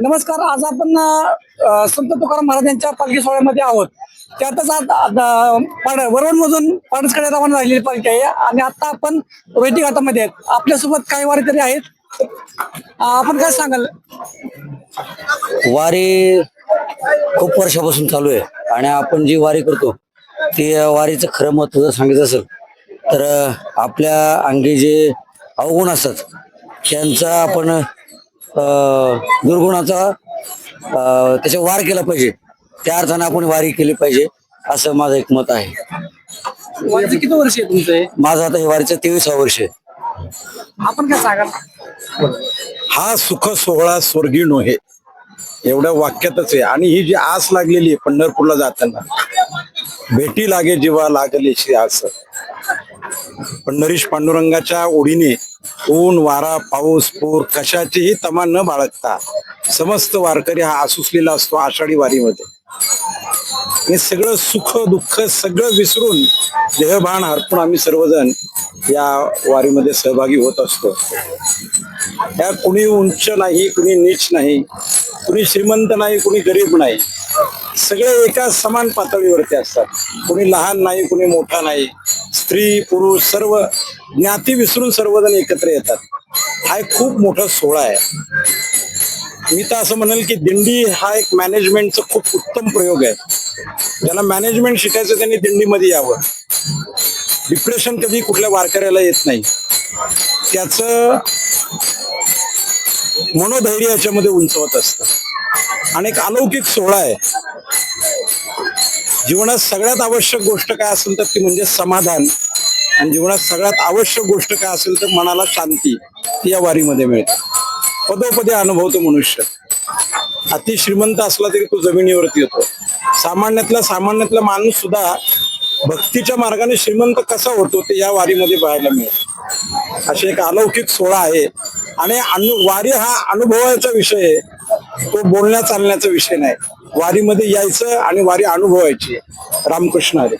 नमस्कार. आज आपण संत तुकाराम महाराज यांच्या पालखी सोहळ्यामध्ये आहोत. त्यातच वरवणमधून पाडसकडे रवाना झालेली पालखी आहे आणि आता आपण रोहिती घाटामध्ये आहेत. आपल्यासोबत काही वारकरी आहेत. आपण काय सांगाल? वारी खूप वर्षापासून चालू आहे आणि आपण जी वारी करतो ती वारीचं खरं महत्व जर सांगायचं असेल तर आपल्या अंगी जे अवगुण असतात त्यांचा आपण दुर्गुणाचा त्याचा वार केला पाहिजे. त्या अर्थाने आपण वारी केली पाहिजे असं माझं एक मत आहे. वारीचं किती वर्ष आहे तुमचं? माझं आता हे वारीचं 23वा वर्ष आहे. आपण काय सांगाल? हा सुख सोहळा स्वर्गी नोहे एवढ्या वाक्यातच आहे. आणि ही जी आस लागलेली आहे पंढरपूरला जाताना, भेटी लागे जीवा लागलेशी आस. पंढरीश पांडुरंगाच्या ओढीने ऊन वारा पाऊस पूर कशाचीही तमा न बाळगता समस्त वारकरी हा आसुसलेला असतो आषाढी वारीमध्ये. आणि सगळं सुख दुःख सगळं विसरून देहभान हरपून आम्ही सर्वजण या वारीमध्ये सहभागी होत असतो. या कुणी उंच नाही, कुणी नीच नाही, कुणी श्रीमंत नाही, कुणी गरीब नाही, सगळे एका समान पातळीवरती असतात. कुणी लहान नाही, कुणी मोठा नाही, स्त्री पुरुष सर्व ज्ञाती विसरून सर्वजण एकत्र येतात. हा एक खूप मोठा सोहळा आहे. मी तर असं म्हणेल की दिंडी हा एक मॅनेजमेंटचा खूप उत्तम प्रयोग आहे. ज्याला मॅनेजमेंट शिकायचं त्यांनी दिंडीमध्ये यावं. डिप्रेशन कधी कुठल्या वारकऱ्याला येत नाही. त्याचं मनोधैर्य याच्यामध्ये उंचवत असतं. आणि एक अलौकिक सोहळा आहे. जीवनात सगळ्यात आवश्यक गोष्ट काय असेल तर ती म्हणजे समाधान. आणि जीवनात सगळ्यात आवश्यक गोष्ट काय असेल तर मनाला शांती, ती या वारीमध्ये मिळते. पदोपदी अनुभवतो मनुष्य. अति श्रीमंत असला तरी तो जमिनीवरती येतो. सामान्यातला माणूस सुद्धा भक्तीच्या मार्गाने श्रीमंत कसा होतो ते या वारीमध्ये पाहायला मिळेल. असे एक अलौकिक सोहळा आहे. आणि वारी हा अनुभवाचा विषय आहे, तो बोलण्या चालण्याचा विषय नाही. वारीमध्ये यायचं आणि वारी अनुभवायची. रामकृष्ण हरी.